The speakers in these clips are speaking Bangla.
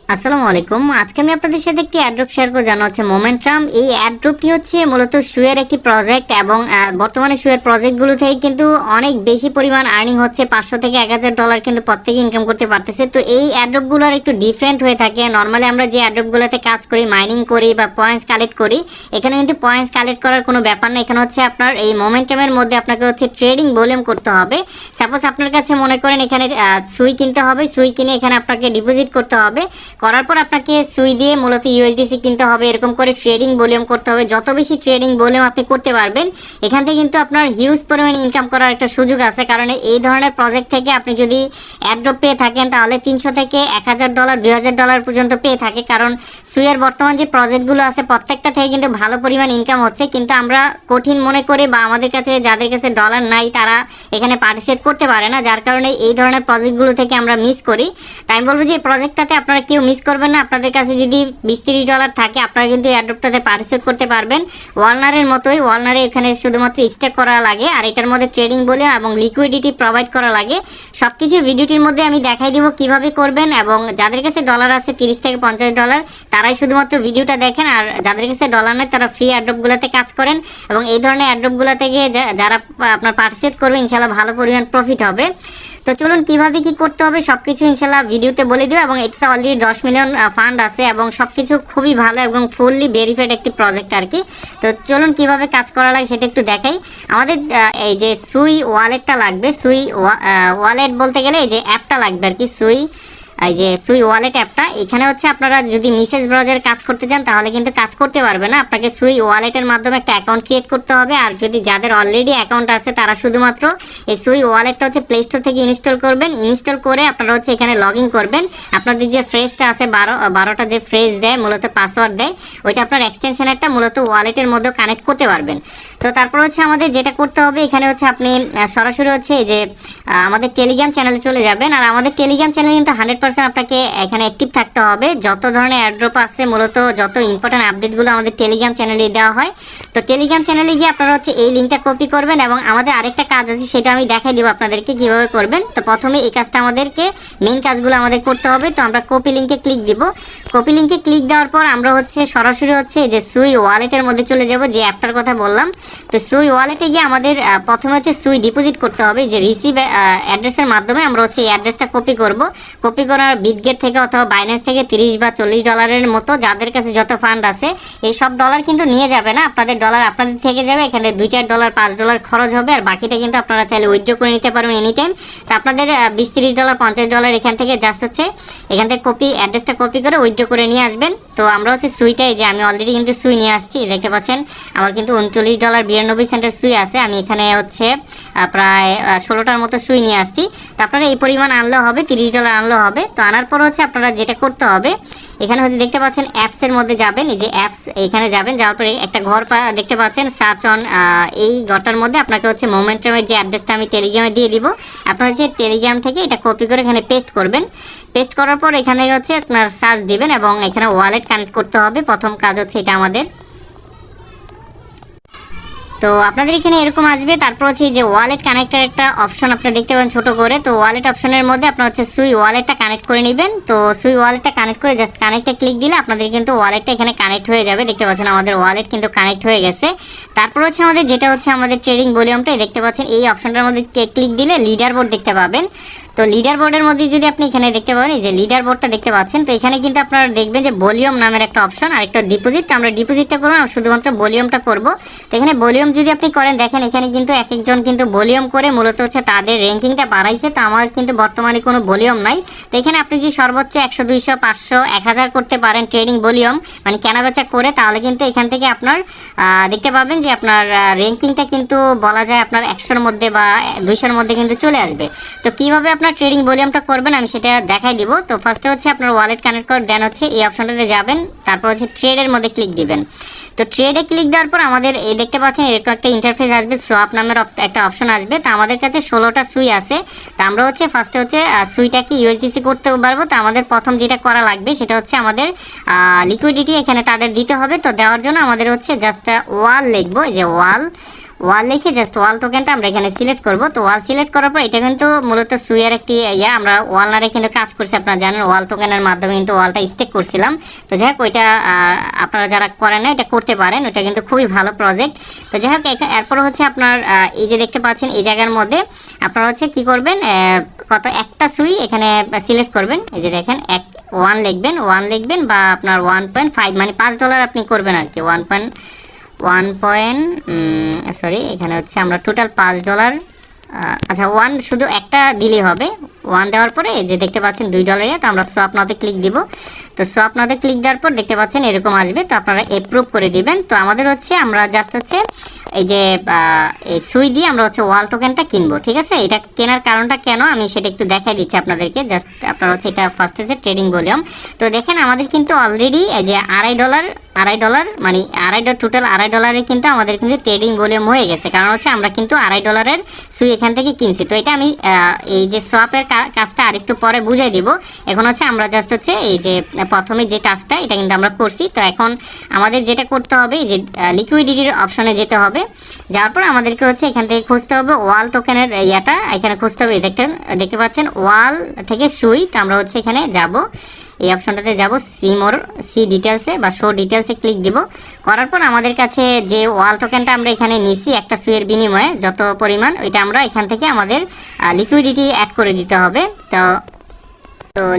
আসসালামু আলাইকুম। আজকে আমি আপনাদের সাথে একটি অ্যাড্রপ শেয়ার করব, জানা হচ্ছে মোমেন্টাম। এই অ্যাড্রপটি হচ্ছে মূলত সুয়ের একটি প্রজেক্ট এবং বর্তমানে সুয়ের প্রজেক্টগুলো থেকে কিন্তু অনেক বেশি পরিমাণ আর্নিং হচ্ছে। 500 থেকে 1000 ডলার কিন্তু প্রত্যেকে ইনকাম করতে পারতেছে। তো এই অ্যাড্রপগুলোর একটু ডিফারেন্ট হয়ে থাকে। নর্মালি আমরা যে অ্যাড্রপগুলোতে কাজ করি, মাইনিং করি বা পয়েন্টস কালেক্ট করি, এখানে কিন্তু পয়েন্টস কালেক্ট করার কোনো ব্যাপার না। এখানে হচ্ছে আপনার এই মোমেন্টামের মধ্যে আপনাকে হচ্ছে ট্রেডিং ভলিউম করতে হবে। সাপোজ আপনার কাছে মনে করেন এখানে সুই কিনতে হবে, সুই কিনে এখানে আপনাকে ডিপোজিট করতে হবে। করার পর আপনাকে সুই দিয়ে মূলত ইউএসডিসি কিনতে হবে। এরকম করে ট্রেডিং ভলিউম করতে হবে। যত বেশি ট্রেডিং ভলিউম আপনি করতে পারবেন, এখান থেকে কিন্তু আপনার হিউজ পরিমাণে ইনকাম করার একটা সুযোগ আছে। কারণ এই ধরনের প্রজেক্ট থেকে আপনি যদি অ্যাড্রপ পেয়ে থাকেন তাহলে 300 থেকে 1000 ডলার 2000 ডলার পর্যন্ত পেয়ে থাকে। কারণ সুইয়ের বর্তমান যে প্রজেক্টগুলো আছে প্রত্যেকটা থেকে কিন্তু ভালো পরিমাণ ইনকাম হচ্ছে। কিন্তু আমরা কঠিন মনে করি বা আমাদের কাছে যাদের কাছে ডলার নাই তারা এখানে পার্টিসিপেট করতে পারে না, যার কারণে এই ধরনের প্রজেক্টগুলো থেকে আমরা মিস করি। তাই আমি বলবো যে এই প্রজেক্টটাতে আপনারা কেউ মিস করবেন না। আপনাদের কাছে যদি 20-30 ডলার থাকে আপনারা কিন্তু অ্যাড্রপটাতে পার্টিসিপেট করতে পারবেন। ওয়ালনারের মতোই, ওয়ালনারে এখানে শুধুমাত্র স্টেক করা লাগে আর এটার মধ্যে ট্রেডিং বলে এবং লিকুইডিটি প্রোভাইড করা লাগে। সব কিছু ভিডিওটির মধ্যে আমি দেখাই দিব কিভাবে করবেন। এবং যাদের কাছে ডলার আছে 30 থেকে 50 ডলার তারাই শুধুমাত্র ভিডিওটা দেখেন, আর যাদের কাছে ডলার নেই তারা ফ্রি অ্যাড্রপগুলোতে কাজ করেন। এবং এই ধরনের অ্যাড্রপগুলো থেকে যারা আপনার পার্টিসিপেট করবে ইনশাল্লাহ ভালো পরিমাণ প্রফিট হবে। তো চলুন কিভাবে কি করতে হবে সবকিছু ইনশাল্লাহ ভিডিওতে বলে দেব। এবং এটাতে অলরেডি 10 মিলিয়ন ফান্ড আছে এবং সবকিছু খুবই ভালো এবং ফুললি ভেরিফাইড একটি প্রজেক্ট আর কি। তো চলুন কিভাবে কাজ করা লাগে সেটা একটু দেখাই। আমাদের এই যে সুই ওয়ালেটটা লাগবে। সুই ওয়ালেট বলতে গেলে এই যে অ্যাপটা লাগবে আর কি, সুই এই যে সুই ওয়ালেট অ্যাপটা। এখানে হচ্ছে আপনারা যদি মেসেজ ব্রাউজারে কাজ করতে চান তাহলে কিন্তু কাজ করতে পারবে না। আপনাকে সুই ওয়ালেটের মাধ্যমে একটা অ্যাকাউন্ট ক্রিয়েট করতে হবে। আর যদি যাদের অলরেডি অ্যাকাউন্ট আছে তারা শুধুমাত্র এই সুই ওয়ালেটটা হচ্ছে প্লে স্টোর থেকে ইনস্টল করবেন। ইনস্টল করে আপনারা হচ্ছে এখানে লগ ইন করবেন। আপনাদের যে ফ্রেজটা আছে 12টা যে ফ্রেজ দেয় মূলত পাসওয়ার্ড দেয়, ওইটা আপনার এক্সটেনশন মূলত ওয়ালেটের মধ্যে কানেক্ট করতে পারবেন। তো তারপর হচ্ছে আমাদের যেটা করতে হবে এখানে হচ্ছে আপনি সরাসরি হচ্ছে যে আমাদের টেলিগ্রাম চ্যানেলে চলে যাবেন। আর আমাদের টেলিগ্রাম চ্যানেলে কিন্তু 100% আপনাকে এখানে অ্যাক্টিভ থাকতে হবে। যত ধরনের অ্যাড্রপ আছে মূলত যত ইম্পর্টেন্ট আপডেটগুলো আমাদের টেলিগ্রাম চ্যানেলে দেওয়া হয়। তো টেলিগ্রাম চ্যানেলে গিয়ে আপনারা হচ্ছে এই লিঙ্কটা কপি করবেন এবং আমাদের আরেকটা কাজ আছে সেটা আমি দেখাই দিব আপনাদেরকে কিভাবে করবেন। তো প্রথমে এই কাজটা আমাদেরকে মেইন কাজগুলো আমাদের করতে হবে। তো আমরা কপি লিঙ্কে ক্লিক দিব। কপি লিঙ্কে ক্লিক দেওয়ার পর আমরা হচ্ছে সরাসরি হচ্ছে যে সুই ওয়ালেটের মধ্যে চলে যাব, যে অ্যাপটার কথা বললাম। তো সুই ওয়ালেটে গিয়ে আমাদের প্রথমে হচ্ছে সুই ডিপোজিট করতে হবে। যে রিসিভ অ্যাড্রেসের মাধ্যমে আমরা হচ্ছে এই অ্যাড্রেসটা কপি করব। কপি করার বিটগেট থেকে অথবা বাইন্যান্স থেকে 30 বা 40 ডলারের মতো যাদের কাছে যত ফান্ড আছে এই সব ডলার কিন্তু নিয়ে যাবে না। আপনাদের ডলার আপনাদের থেকে যাবে, এখানে 2-4 ডলার 5 ডলার খরচ হবে আর বাকিটা কিন্তু আপনারা চাইলে উইথড্র করে নিতে পারবেন এনি টাইম। তো আপনাদের 20-30 ডলার 50 ডলার এখান থেকে জাস্ট হচ্ছে এখান থেকে কপি অ্যাড্রেসটা কপি করে উইথড্র করে নিয়ে আসবেন। তো আমরা হচ্ছে সুইটাই যে আমি অলরেডি কিন্তু সুই নিয়ে আসছি, দেখতে পাচ্ছেন আমার কিন্তু 39 ডলার 92 সেন্টের সুই আছে। আমি এখানে হচ্ছে প্রায় 16টার মতো সুই নিয়ে আসছি। তো আপনারা এই পরিমাণ আনলেও হবে, 30 ডলার আনলেও হবে। তো আনার পর হচ্ছে আপনারা যেটা করতে হবে এখানে হচ্ছে দেখতে পাচ্ছেন অ্যাপসের মধ্যে যাবেন। এই যে অ্যাপস এখানে যাবেন, যাওয়ার পরে একটা ঘর দেখতে পাচ্ছেন সার্চ অন। এই ঘরটার মধ্যে আপনাকে হচ্ছে মোমেন্টামের যে অ্যাড্রেসটা আমি টেলিগ্রামে দিয়ে দিব, আপনারা হচ্ছে টেলিগ্রাম থেকে এটা কপি করে এখানে পেস্ট করবেন। পেস্ট করার পর এখানে হচ্ছে আপনার সার্চ দিবেন এবং এখানে ওয়ালেট কানেক্ট করতে হবে। প্রথম কাজ হচ্ছে এটা আমাদের। তো আপনাদের এখানে এরকম আসবে। তারপর হচ্ছে যে ওয়ালেট কানেক্টের একটা অপশন আপনি দেখতে পাবেন ছোট করে। তো ওয়ালেট অপশনের মধ্যে আপনার হচ্ছে সুই ওয়ালেটটা কানেক্ট করে নেবেন। তো সুই ওয়ালেটটা কানেক্ট করে জাস্ট কানেক্টে ক্লিক দিলে আপনাদের কিন্তু ওয়ালেটটা এখানে কানেক্ট হয়ে যাবে। দেখতে পাচ্ছেন আমাদের ওয়ালেট কিন্তু কানেক্ট হয়ে গেছে। তারপর হচ্ছে আমাদের যেটা হচ্ছে আমাদের ট্রেডিং ভলিউমটা দেখতে পাচ্ছেন এই অপশনটার মধ্যে ক্লিক দিলে লিডার বোর্ড দেখতে পাবেন। তো লিডার বোর্ডের মধ্যে যদি আপনি এখানে দেখতে পাবেন এই যে লিডার বোর্ডটা দেখতে পাচ্ছেন, তো এখানে কিন্তু আপনারা দেখবেন যে ভলিউম নামের একটা অপশন আর একটা ডিপোজিট। তো আমরা ডিপোজিটটা করবো না, শুধুমাত্র ভলিউমটা করব। তো এখানে ভলিউম যদি আপনি করেন দেখেন এখানে কিন্তু এক একজন কিন্তু ভলিউম করে মূলত হচ্ছে তাদের র্যাঙ্কিংটা বাড়াইছে। তো আমার কিন্তু বর্তমানে কোনো ভলিউম নাই। তো এখানে আপনি যদি সর্বোচ্চ 100, 200, 500, 1000 করতে পারেন ট্রেডিং ভলিউম মানে কেনাবেচা করে, তাহলে কিন্তু এখান থেকে আপনার দেখতে পাবেন যে আপনার র্যাঙ্কিংটা কিন্তু বলা যায় আপনার 100-র মধ্যে বা 200-র মধ্যে কিন্তু চলে আসবে। তো কিভাবে আপনার ট্রেডিং ভলিউমটা করবেন আমি সেটা দেখাই দিব। তো ফার্স্টে হচ্ছে আপনার ওয়ালেট কানেক্ট করে দেন হচ্ছে এই অপশনটাতে যাবেন। তারপর হচ্ছে ট্রেডের মধ্যে ক্লিক দিবেন। তো ট্রেডে ক্লিক দেওয়ার পর আমাদের এই দেখতে পাচ্ছেন এরকম একটা ইন্টারফেস আসবে, সোয়াপ নামের একটা অপশন আসবে। তো আমাদের কাছে 16টা সুই আছে। তো আমরা হচ্ছে ফার্স্টে হচ্ছে সুইটাকে ইউএসডিসি করতে পারবো। তো আমাদের প্রথম যেটা করা লাগবে সেটা হচ্ছে আমাদের লিকুইডিটি এখানে তাদের দিতে হবে। তো দেওয়ার জন্য আমাদের হচ্ছে জাস্ট ওয়াল লিখবো, এই যে ওয়াল ওয়াল লিখে জাস্ট ওয়াল টোকেনটা আমরা এখানে সিলেক্ট করব। তো ওয়াল সিলেক্ট করার পর এটা কিন্তু মূলত সুইয়ের একটি আমরা ওয়ালনারে কিন্তু কাজ করছি, আপনারা জানেন ওয়াল টোকেনের মাধ্যমে কিন্তু ওয়ালটা স্টেক করছিলাম। তো যাই হোক ওইটা আপনারা যারা করেন না এটা করতে পারেন, ওইটা কিন্তু খুবই ভালো প্রজেক্ট। তো যাই হোক এরপর হচ্ছে আপনার এই যে দেখতে পাচ্ছেন এই জায়গার মধ্যে আপনারা হচ্ছে কি করবেন, কত একটা সুই এখানে সিলেক্ট করবেন। এই যে দেখেন ওয়ান লিখবেন বা আপনার 1.5 মানে $5 আপনি করবেন আর কি। সরি এখানে হচ্ছে আমরা টোটাল $5, আচ্ছা 1 শুধু একটা দিলেই হবে। 1 দেওয়ার পরে যে দেখতে পাচ্ছেন $2, তো আমরা সোয়াপ নাওতে ক্লিক দিব। তো সোয়াপ নাওতে ক্লিক দেওয়ার পর দেখতে পাচ্ছেন এরকম আসবে, তো আপনারা অ্যাপ্রুভ করে দিবেন। তো আমাদের হচ্ছে আমরা জাস্ট হচ্ছে এই যে এই সুই দিয়ে আমরা হচ্ছে ওয়াল টোকেনটা কিনবো, ঠিক আছে। এটা কেনার কারণটা কেন আমি সেটা একটু দেখাই দিচ্ছি আপনাদেরকে। জাস্ট আপনারা হচ্ছে এটা ফার্স্টে যে ট্রেডিং ভলিউম, তো দেখেন আমাদের কিন্তু অলরেডি এই যে $2.5 মানে টোটাল $2.5 কিন্তু আমাদের কিন্তু ট্রেডিং ভলিউম হয়ে গেছে, কারণ হচ্ছে আমরা কিন্তু $2.5 সুই এখান থেকে কিনছি। তো এটা আমি এই যে সোয়াপের কাজটা আরেকটু পরে বুঝাই দিব। এখন হচ্ছে আমরা জাস্ট হচ্ছে এই যে প্রথমে যে টাস্কটা এটা কিন্তু আমরা করছি। তো এখন আমাদের যেটা করতে হবে এই যে লিকুইডিটির অপশনে যেতে হবে, যাওয়ার পর আমাদেরকে হচ্ছে এখান থেকে খুঁজতে হবে ওয়াল টোকেনের ইয়াটা এখানে খুঁজতে হবে। দেখতে পাচ্ছেন ওয়াল থেকে সুই, তো আমরা হচ্ছে এখানে যাব, এই অপশনটাতে যাব, সি ডিটেলসে বা শো ডিটেলসে ক্লিক দিব। করার পর আমাদের কাছে যে ওয়াল টোকেনটা আমরা এখানে নিছি একটা সুইয়ের বিনিময়ে যত পরিমাণ, ওইটা আমরা এখান থেকে আমাদের লিকুইডিটি অ্যাড করে দিতে হবে। তো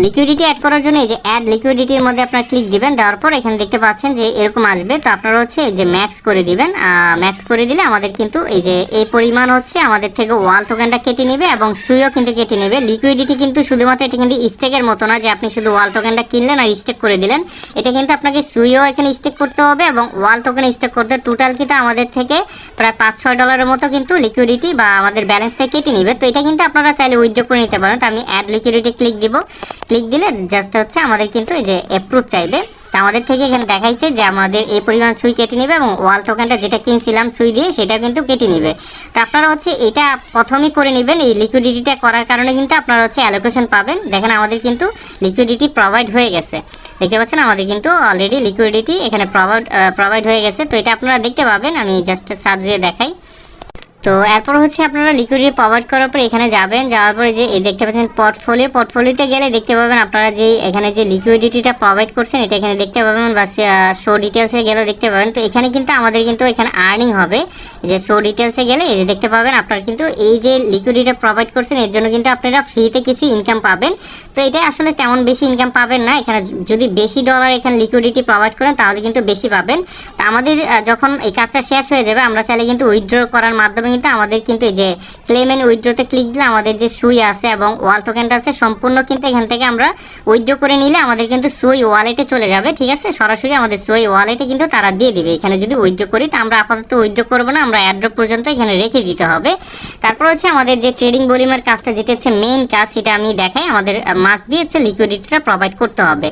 লিকুইডিটি অ্যাড করার জন্য এই যে অ্যাড লিকুইডিটির মধ্যে আপনারা ক্লিক দিবেন। দেওয়ার পর এখানে দেখতে পাচ্ছেন যে এরকম আসবে। তো আপনারা হচ্ছে এই যে ম্যাক্স করে দিবেন। ম্যাক্স করে দিলে আমাদের কিন্তু এই যে এই পরিমাণ হচ্ছে আমাদের থেকে ওয়াল টোকেনটা কেটে নেবে এবং সুইও কিন্তু কেটে নেবে। লিকুইডিটি কিন্তু শুধুমাত্র এটা কিন্তু স্টেকের মতো না যে আপনি শুধু ওয়াল টোকেনটা কিনলেন আর স্টেক করে দিলেন। এটা কিন্তু আপনাকে সুইও এখানে স্টেক করতে হবে এবং ওয়াল টোকেন স্টেক করতে টোটাল কিন্তু আমাদের থেকে প্রায় $5-6 মতো কিন্তু লিকুইডিটি বা আমাদের ব্যালেন্স থেকে কেটে নেবে। তো এটা কিন্তু আপনারা চাইলে উইথড্র করে নিতে পারেন। তো আমি অ্যাড লিকুইডিটি ক্লিক দিব। ক্লিক দিলে জাস্ট হচ্ছে আমাদের কিন্তু এই যে অ্যাপ্রুভ চাইবে। তো আমাদের থেকে এখানে দেখাইছে যে আমাদের এই পরিমাণ সুই কেটে নেবে এবং ওয়াল টোকেনটা যেটা কিনছিলাম সুই দিয়ে সেটা কিন্তু কেটে নেবে। তো আপনারা হচ্ছে এটা প্রথমেই করে নেবেন। এই লিকুইডিটিটা করার কারণে কিন্তু আপনারা হচ্ছে অ্যালোকেশন পাবেন। দেখেন আমাদের কিন্তু লিকুইডিটি প্রোভাইড হয়ে গেছে, দেখতে পাচ্ছেন আমাদের কিন্তু অলরেডি লিকুইডিটি এখানে প্রোভাইড হয়ে গেছে। তো এটা আপনারা দেখতে পাবেন, আমি জাস্ট সার্চ দিয়ে দেখাই। তো এরপর হচ্ছে আপনারা লিকুইডিটি প্রোভাইড করার পর এখানে যাবেন, যাওয়ার পরে যে এই দেখতে পাচ্ছেন পোর্টফোলিওতে গেলে দেখতে পাবেন আপনারা যে এখানে যে লিকুইডিটিটা প্রোভাইড করছেন এটা এখানে দেখতে পাবেন, বা শো ডিটেলসে গেলেও দেখতে পাবেন। তো এখানে কিন্তু আমাদের কিন্তু এখানে আর্নিং হবে, যে শো ডিটেলসে গেলে এই যে দেখতে পাবেন আপনারা কিন্তু এই যে লিকুইডিটি প্রোভাইড করছেন এর জন্য কিন্তু আপনারা ফ্রিতে কিছু ইনকাম পাবেন। তো এটা আসলে তেমন বেশি ইনকাম পাবেন না, এখানে যদি বেশি ডলার এখানে লিকুইডিটি প্রোভাইড করেন তাহলে কিন্তু বেশি পাবেন। তো আমাদের যখন এই কাজটা শেষ হয়ে যাবে আমরা চাইলে কিন্তু উইথড্র করার মাধ্যমে কিন্তু আমাদের কিন্তু এই যে ক্লেম এন্ড উইথড্রতে ক্লিক দিলে আমাদের যে সুই আছে এবং ওয়াল টোকেনটা আছে সম্পূর্ণ কিন্তু এখান থেকে আমরা উইথড্র করে নিলে আমাদের কিন্তু সুই ওয়ালেটে চলে যাবে, ঠিক আছে। সরাসরি আমাদের সুই ওয়ালেটে কিন্তু তারা দিয়ে দিবে। এখানে যদি উইথড্র করি তো আমরা আপাতত উইথড্র করবো না, আমরা অ্যাড্রপ পর্যন্ত এখানে রেখে দিতে হবে। তারপর হচ্ছে আমাদের যে ট্রেডিং ভলিউমের কাজটা যেটা হচ্ছে মেইন কাজ সেটা আমি দেখাই। আমাদের মাস্ট বি হচ্ছে লিকুইডিটিটা প্রোভাইড করতে হবে।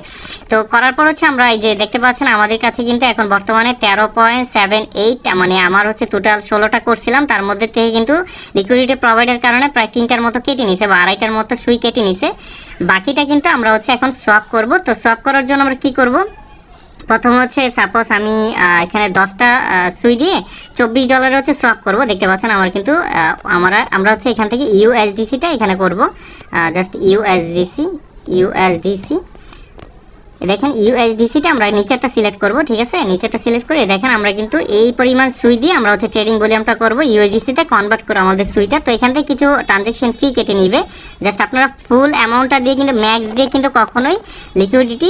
তো করার পর হচ্ছে আমরা এই যে দেখতে পাচ্ছেন আমাদের কাছে কিন্তু এখন বর্তমানে 13.78 মানে আমার হচ্ছে টোটাল 16টা করছিলাম, তার মধ্যে থেকে কিন্তু লিকুইডিটি প্রোভাইডের কারণে প্রায় 3টার মতো কেটে নিছে বা 2.5টার মতো সুই কেটে নিছে। বাকিটা কিন্তু আমরা হচ্ছে এখন সোয়াপ করব। তো সোয়াপ করার জন্য আমরা কি করব, প্রথম হচ্ছে সাপোজ আমি এখানে 10টা সুই দিয়ে $24 হচ্ছে সোয়াপ করব। দেখতে পাচ্ছেন আমার কিন্তু আমরা হচ্ছে এখান থেকে ইউএসডিসিটা এখানে করব, জাস্ট ইউএসডিসি দেখেন ইউএসডিসিটা আমরা নিচেরটা সিলেক্ট করব, ঠিক আছে। নিচেরটা সিলেক্ট করে দেখেন আমরা কিন্তু এই পরিমাণ সুই দিয়ে আমরা হচ্ছে ট্রেডিং ভলিউমটা করব, ইউএসডিসিতে কনভার্ট করে আমাদের সুইটা। তো এখান থেকে কিছু ট্রানজ্যাকশন ফি কেটে নিবে, জাস্ট আপনারা ফুল অ্যামাউন্টটা দিয়ে কিন্তু ম্যাক্স দিয়ে কিন্তু কখনোই লিকুইডিটি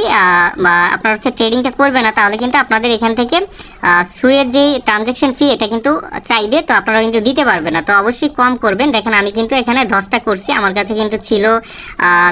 আপনারা হচ্ছে ট্রেডিংটা করবে না, তাহলে কিন্তু আপনাদের এখান থেকে সুইয়ের যে ট্রানজ্যাকশন ফি এটা কিন্তু চাইবে, তো আপনারা কিন্তু দিতে পারবে না। তো অবশ্যই কম করবেন। দেখেন আমি কিন্তু এখানে 10টা করছি, আমার কাছে কিন্তু ছিল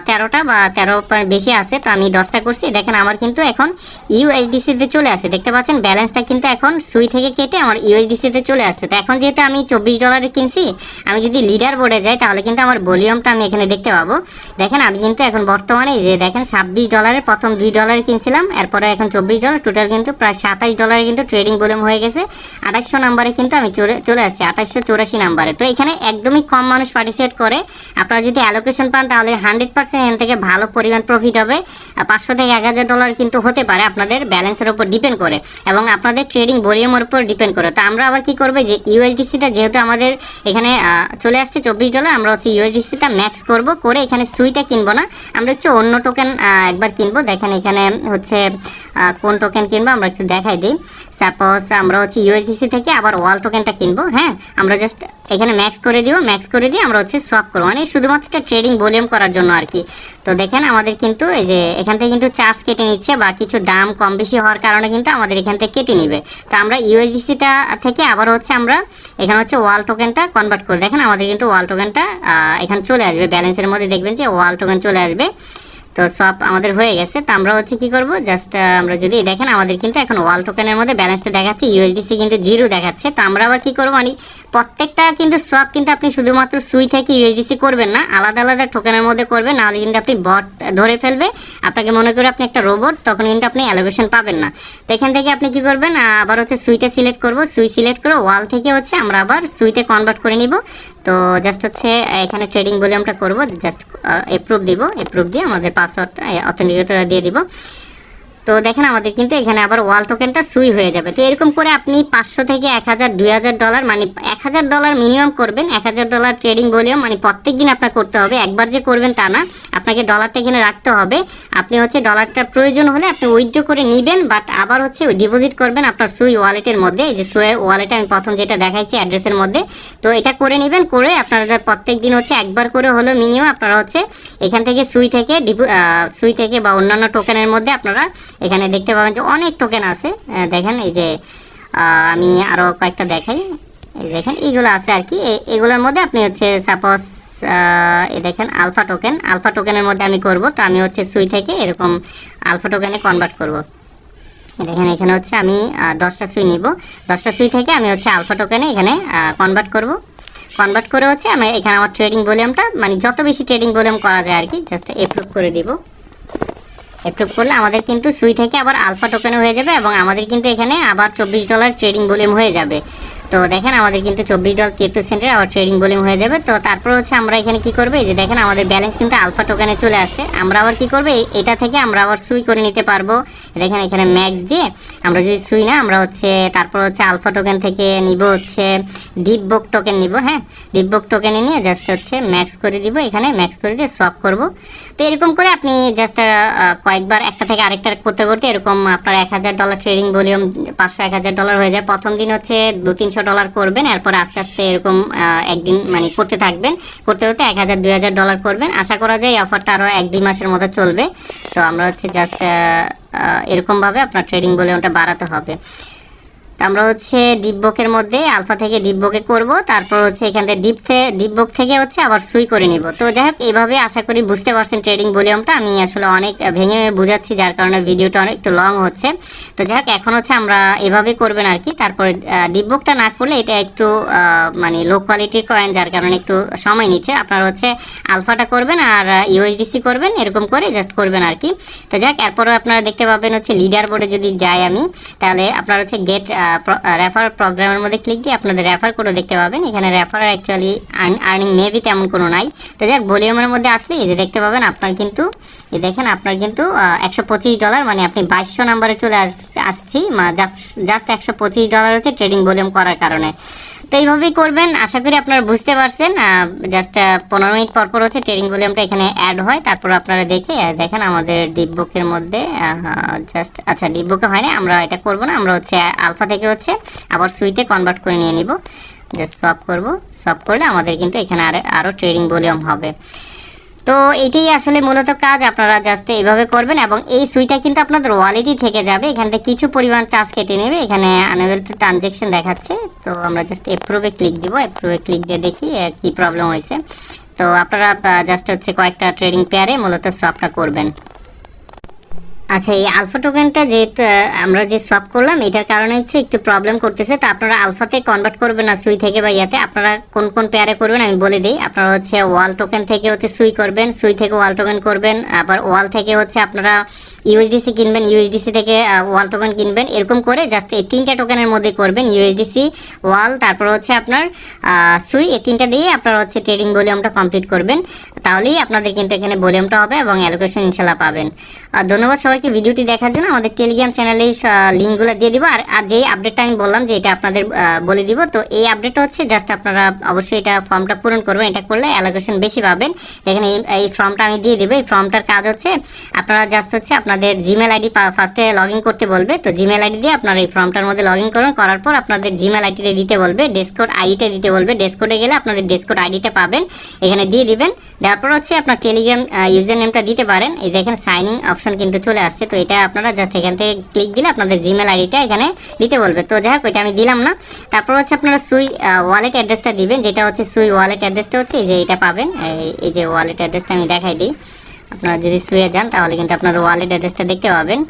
13টা বা 13 বেশি আছে, তো আমি 10টা করছি। দেখেন আমার কিন্তু এখন ইউএসডিসিতে চলে আসে, দেখতে পাচ্ছেন ব্যালেন্সটা কিন্তু এখন সুই থেকে কেটে আমার ইউএসডিসিতে চলে আসছে। তো এখন যেহেতু আমি $24 কিনছি, আমি যদি লিডার বোর্ডে যাই তাহলে কিন্তু আমার ভলিউমটা আমি এখানে দেখতে পাবো। দেখেন আমি কিন্তু এখন বর্তমানে যে দেখেন $26 প্রথম $2 কিনছিলাম, এরপরে এখন $24, টোটাল কিন্তু প্রায় $27 কিন্তু ট্রেডিং ভলিউম হয়ে গেছে। 2800 নাম্বারে কিন্তু আমি চলে আসছি, 2884 নাম্বারে। তো এখানে একদমই কম মানুষ পার্টিসিপেট করে। আপনারা যদি অ্যালোকেশন পান তাহলে 100% এখান থেকে ভালো পরিমাণ প্রফিট হবে। 500 থেকে 1000 $1000 কিন্তু হতে পারে আপনাদের ব্যালেন্সের উপর ডিপেন্ড করে এবং আপনাদের ট্রেডিং ভলিউমের উপর ডিপেন্ড করে। তো আমরা আবার কি করব যে ইউএসডিসিটা যেহেতু আমাদের এখানে চলে আসছে $24, আমরা হচ্ছে ইউএসডিসিটা ম্যাক্স করব, করে এখানে সুইটা কিনবো না, আমরা হচ্ছে অন্য টোকেন একবার কিনবো। দেখেন এখানে হচ্ছে কোন টোকেন কিনবো আমরা একটু দেখাই দিই। সাপোজ আমরা হচ্ছে ইউএসডিসি থেকে আবার ওয়াল টোকেনটা কিনবো। হ্যাঁ, আমরা জাস্ট এখানে ম্যাক্স করে দিব, ম্যাক্স করে দিয়ে আমরা হচ্ছে সোয়াপ করবো, মানে শুধুমাত্র একটা ট্রেডিং ভলিউম করার জন্য আর কি। তো দেখেন আমাদের কিন্তু এই যে এখান থেকে কিন্তু চার্জ কেটে নিচ্ছে বা কিছু দাম কম বেশি হওয়ার কারণে কিন্তু আমাদের এখান থেকে কেটে নিবে। তো আমরা ইউএসডিসিটা থেকে আবার হচ্ছে আমরা এখানে হচ্ছে ওয়াল টোকেনটা কনভার্ট করে, দেখেন আমাদের কিন্তু ওয়াল টোকেনটা এখানে চলে আসবে, ব্যালেন্সের মধ্যে দেখবেন যে ওয়াল টোকেন চলে আসবে। তো সব আমাদের হয়ে গেছে। তো আমরা হচ্ছে কি করব, জাস্ট আমরা যদি দেখেন আমাদের কিন্তু এখন ওয়াল টোকেনের মধ্যে ব্যালেন্সটা দেখাচ্ছে, ইউএসডিসি কিন্তু 0 দেখাচ্ছে। তো আমরা আবার কি করব, মানে প্রত্যেকটা কিন্তু সব কিন্তু আপনি শুধুমাত্র সুই থেকে ইউএসডিসি করবেন না, আলাদা আলাদা টোকেনের মধ্যে করবেন, নাহলে কিন্তু আপনি বট ধরে ফেলবে, আপনাকে মনে করে আপনি একটা রোবট, তখন কিন্তু আপনি অ্যালোকেশন পাবেন না। তো এখান থেকে আপনি কি করবেন, আবার হচ্ছে সুইটা সিলেক্ট করব, সুই সিলেক্ট করে ওয়াল থেকে হচ্ছে আমরা আবার সুইতে কনভার্ট করে নিব। তো জাস্ট হচ্ছে এখানে ট্রেডিং ভলিউমটা করব, জাস্ট অ্যাপ্রুভ দিব, অ্যাপ্রুভ দিয়ে আমাদের পাসওয়ার্ডটা অথেন্টিকেটর দিয়ে দিব। তো দেখেন আমাদের কিন্তু এখানে আবার ওয়াল টোকেনটা সুই হয়ে যাবে। তো এরকম করে আপনি 500 থেকে 1000 $2000 মানে $1000 মিনিমাম করবেন, $1000 ট্রেডিং ভলিউম, মানে প্রত্যেক দিন আপনার করতে হবে, একবার যে করবেন তা না, আপনাকে ডলারটা এখানে রাখতে হবে। আপনি হচ্ছে ডলারটা প্রয়োজন হলে আপনি উইথড্র করে নেবেন, বাট আবার হচ্ছে ডিপোজিট করবেন আপনার সুই ওয়ালেটের মধ্যে। এই যে সুই ওয়ালেটে আমি প্রথম যেটা দেখাইছি অ্যাড্রেসের মধ্যে, তো এটা করে নেবেন, করে আপনারা প্রত্যেক দিন হচ্ছে একবার করে হলো মিনিমাম আপনারা হচ্ছে এখান থেকে সুই থেকে বা অন্যান্য টোকেনের মধ্যে আপনারা এখানে দেখতে পাবেন যে অনেক টোকেন আছে। দেখেন এই যে আমি আরো কয়েকটা দেখাই, এই দেখেন এইগুলো আছে আর কি, এগুলোর মধ্যে আপনি হচ্ছে সাপোজ এই দেখেন আলফা টোকেনের মধ্যে আমি করব। তো আমি হচ্ছে সুই থেকে এরকম আলফা টোকেনে কনভার্ট করব। দেখেন এখানে হচ্ছে আমি 10টা সুই নিব, 10টা সুই থেকে আমি হচ্ছে আলফা টোকেনে এখানে কনভার্ট করব। কনভার্ট করে হচ্ছে আমি এখানে আমার ট্রেডিং ভলিউমটা, মানে যত বেশি ট্রেডিং ভলিউম করা যায় আর কি, জাস্ট অ্যাপ্রুভ করে দিব। অ্যাপ্রুভ করলে আমাদের কিন্তু সুই থেকে আবার আলফা টোকেনও হয়ে যাবে এবং আমাদের কিন্তু এখানে আবার $24 ট্রেডিং ভলিউম হয়ে যাবে। তো দেখেন আমাদের কিন্তু $24.73 আবার ট্রেডিং ভলিউম হয়ে যাবে। তো তারপর হচ্ছে আমরা এখানে কি করবো, এই যে দেখেন আমাদের ব্যালেন্স কিন্তু আলফা টোকেনে চলে আসছে। আমরা আবার কি করবো, এটা থেকে আমরা আবার সুই করে নিতে পারবো। দেখেন এখানে ম্যাক্স দিয়ে আমরা যদি সুই না, আমরা হচ্ছে তারপর হচ্ছে আলফা টোকেন থেকে নিব হচ্ছে ডিপবক টোকেন নিব। হ্যাঁ, ডিপবক টোকেনে নিয়ে জাস্ট হচ্ছে ম্যাক্স করে দিব, এখানে ম্যাক্স করে দিয়ে সোয়াপ করব। তো এরকম করে আপনি জাস্ট কয়েকবার একটা থেকে আরেকটা করতে করতে এরকম আপনার $1000 ট্রেডিং ভলিউম $500-1000 হয়ে যায়। প্রথম দিন হচ্ছে $200-300 করবেন, এরপর আস্তে আস্তে এরকম একদিন মানে করতে থাকবেন, করতে করতে $1000-2000 করবেন। আশা করা যায় এই অফারটা আরও 1-2 মাসের মতো চলবে। তো আমরা হচ্ছে জাস্ট এরকমভাবে আপনার ট্রেডিং ভলিউমটা বাড়াতে হবে। তো আমরা হচ্ছে ডিপবকের মধ্যে আলফা থেকে ডিপবকে করব, তারপর হচ্ছে এখান থেকে ডিপবক থেকে হচ্ছে আবার সুই করে নিব। তো যাই হোক, এইভাবে আশা করি বুঝতে পারছেন ট্রেডিং ভলিউমটা। আমি আসলে অনেক ভেঙে বুঝাচ্ছি, যার কারণে ভিডিওটা অনেক একটু লং হচ্ছে। তো যাই হোক, এখন হচ্ছে আমরা এভাবে করবেন আর কি। তারপরে ডিপবকটা না করলে এটা একটু মানে লো কোয়ালিটির কয়েন, যার কারণে একটু সময় নিচ্ছে। আপনারা হচ্ছে আলফাটা করবেন আর ইউএসডিসি করবেন, এরকম করে জাস্ট করবেন আর কি। তো যাই হোক, এরপরে আপনারা দেখতে পাবেন হচ্ছে লিডার বোর্ডে যদি যাই আমি, তাহলে আপনারা হচ্ছে গেট রেফার প্রোগ্রামের মধ্যে ক্লিক দিয়ে আপনাদের রেফার কোডও দেখতে পাবেন। এখানে রেফার অ্যাকচুয়ালি আর্নিং মেবি তেমন কোনো নাই। তো যাক, ভলিউমের মধ্যে আসলে এই যে দেখতে পাবেন আপনার কিন্তু এই দেখেন আপনার কিন্তু $125, মানে আপনি 2200 নাম্বারে চলে আসছি, জাস্ট $125 হচ্ছে ট্রেডিং ভলিউম করার কারণে। তো এইভাবেই করবেন, আশা করি আপনারা বুঝতে পারছেন। জাস্ট 15 মিনিট পর পর হচ্ছে ট্রেডিং ভলিউমটা এখানে অ্যাড হয়। তারপর আপনারা দেখেন আমাদের ডিপবকের মধ্যে জাস্ট আচ্ছা ডিপবকে হয় না, আমরা এটা করব না, আমরা হচ্ছে আলফা থেকে হচ্ছে আবার সুইতে কনভার্ট করে নিয়ে নিব। জাস্ট সোয়াপ করব, সোয়াপ করলে আমাদের কিন্তু এখানে আরও ট্রেডিং ভলিউম হবে। তো এটাই আসলে মূলত কাজ, আপনারা জাস্ট এইভাবে করবেন এবং এই সুইটা কিন্তু আপনাদের ওয়ালেটই থেকে যাবে। এখান থেকে কিছু পরিমাণ চার্জ কেটে নেবে, এখানে আনএবল টু ট্রানজ্যাকশন দেখাচ্ছে। তো আমরা জাস্ট অ্যাপ্রুভে ক্লিক দিব, অ্যাপ্রুভে ক্লিক দিয়ে দেখি কি প্রবলেম হয়েছে। তো আপনারা জাস্ট হচ্ছে কয়েকটা ট্রেডিং পেয়ারে মূলত সোয়াপটা করবেন। আচ্ছা, এই আলফা টোকেনটা যেহেতু আমরা যে সোয়াপ করলাম, এটার কারণে হচ্ছে একটু প্রবলেম করতেছে। তো আপনারা আলফাতে কনভার্ট করবেন না সুই থেকে বা ইয়াতে, আপনারা কোন কোন পেয়ারে করবেন আমি বলে দিই। আপনারা হচ্ছে ওয়াল টোকেন থেকে হচ্ছে সুই করবেন, সুই থেকে ওয়াল টোকেন করবেন, আবার ওয়াল থেকে হচ্ছে আপনারা ইউএসডিসি কিনবেন, ইউএসডিসি থেকে ওয়াল টোকেন কিনবেন, এরকম করে জাস্ট এই 3টা টোকেনের মধ্যে করবেন, ইউএসডিসি, ওয়াল, তারপর হচ্ছে আপনার সুই, এই 3টা দিয়ে আপনারা হচ্ছে ট্রেডিং ভলিউমটা কমপ্লিট করবেন। তাহলেই আপনাদের কিন্তু এখানে ভলিউমটা হবে এবং অ্যালোকেশন ইনশাল্লাহ পাবেন। ধন্যবাদ সবাইকে ভিডিওটি দেখার জন্য। আমাদের টেলিগ্রাম চ্যানেলে লিঙ্কগুলো দিয়ে দিব। আর যেই আপডেটটা আমি বললাম যে এটা আপনাদের বলে দিব, তো এই আপডেটটা হচ্ছে জাস্ট আপনারা অবশ্যই এটা ফর্মটা পূরণ করবেন, এটা করলে অ্যালোকেশন বেশি পাবেন। এখানে এই ফর্মটা আমি দিয়ে দিব। এই ফর্মটার কাজ হচ্ছে আপনারা জাস্ট হচ্ছে আপনাদের জিমেল আইডি ফার্স্টে লগ ইন করতে বলবে, তো জিমেল আইডি দিয়ে আপনারা এই ফর্মটার মধ্যে লগ ইন করুন, করার পর আপনাদের জিমেল আইডিতে দিতে বলবে, ডেসকোড আইডিটা দিতে বলবে। ডেসকোডে গেলে আপনাদের ডেসকোড আইডিটা পাবেন, এখানে দিয়ে দিবেন। দেওয়ার পর হচ্ছে আপনার টেলিগ্রাম ইউজার নেমটা দিতে পারেন। এই দেখেন সাইন ইন অপশন কিন্তু চলে আসছে, তো এটা আপনারা জাস্ট এখান থেকে ক্লিক দিলে আপনাদের জিমেল আইডিটা এখানে দিতে বলবে। তো যাই হোক, ওইটা আমি দিলাম না। তারপর হচ্ছে আপনারা সুই ওয়ালেট অ্যাড্রেসটা দিবেন, যেটা হচ্ছে সুই ওয়ালেট অ্যাড্রেসটা হচ্ছে এই যে এটা পাবেন। এই যে ওয়ালেট অ্যাড্রেসটা আমি দেখাই দিই, আপনারা যদি সুইয়ে যান তাহলে কিন্তু আপনারা ওয়ালেট অ্যাড্রেসটা দেখতে পাবেন।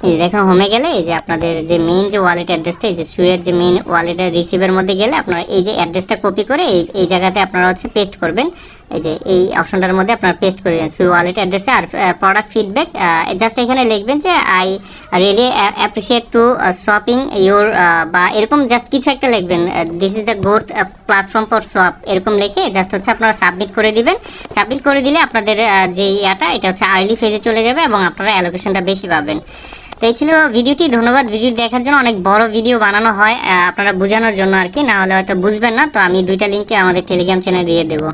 এই দেখুন হোমে গেলে এই যে আপনাদের যে মেইন যে ওয়ালেট অ্যাড্রেসটা, এই যে সুইয়ের যে মেইন ওয়ালেটের রিসিভের মধ্যে গেলে আপনারা এই যে অ্যাড্রেসটা কপি করে এই জায়গাতে আপনারা হচ্ছে পেস্ট করবেন। এই যে এই অপশনটার মধ্যে আপনারা পেস্ট করে দেন সুই ওয়ালেট অ্যাড্রেসে। আর প্রোডাক্ট ফিডব্যাক জাস্ট এখানে লিখবেন যে I really appreciate two shopping your, বা এরকম জাস্ট কিছু একটা লিখবেন, this is the good platform for shop, এরকম লিখে জাস্ট হচ্ছে আপনারা সাবমিট করে দিবেন। সাবমিট করে দিলে আপনাদের যে ইয়াটা এটা হচ্ছে আর্লি ফেজে চলে যাবে এবং আপনারা অ্যালোকেশনটা বেশি পাবেন। তো এই ছিল ভিডিওটি। ধন্যবাদ ভিডিও দেখার জন্য। অনেক বড় ভিডিও বানানো হয় আপনারা বোঝানোর জন্য আর কি, না হলে হয়তো বুঝবেন না। তো আমি 2টা লিঙ্কে আমাদের টেলিগ্রাম চ্যানেলে দিয়ে দেবো।